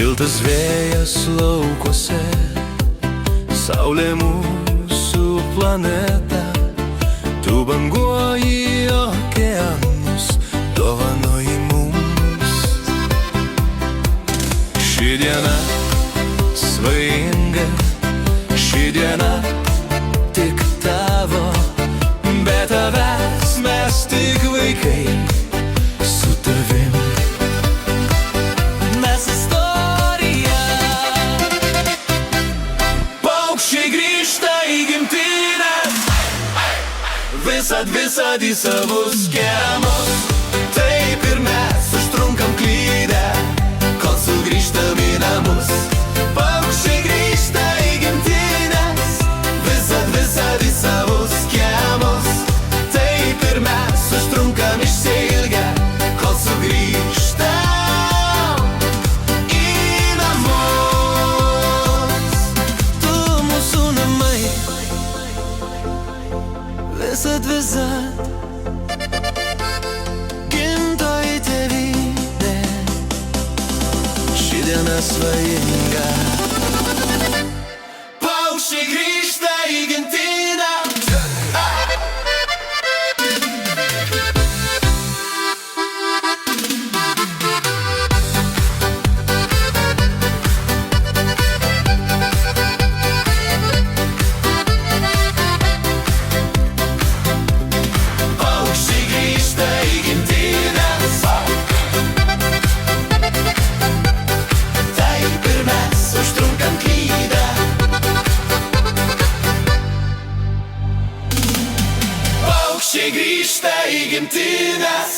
Šiltas vėjas laukuose, saulė mūsų planeta. Tu banguoji okeanus, dovanoji mums. Ši diena svajinga, ši diena tik tavo. Be tavęs mes tik vaikai, su tavim mes istorija. Paukščiai grįžta į gimtinę, visad į savus kiemus. Taip ir mes užtrunkam klydę, kol sugrįžtam į namus. Paukščiai grįžta į gimtinės, visad į savus kiemus. Taip ir mes užtrunkam išsiilgę, kol sugrįžtam į namus. Tu mūsų namai, visad gimtoji tėvynė. Ši diena svajinga, paukščiai grįžta į gimtinę. Paukščiai grįžta į gimtines.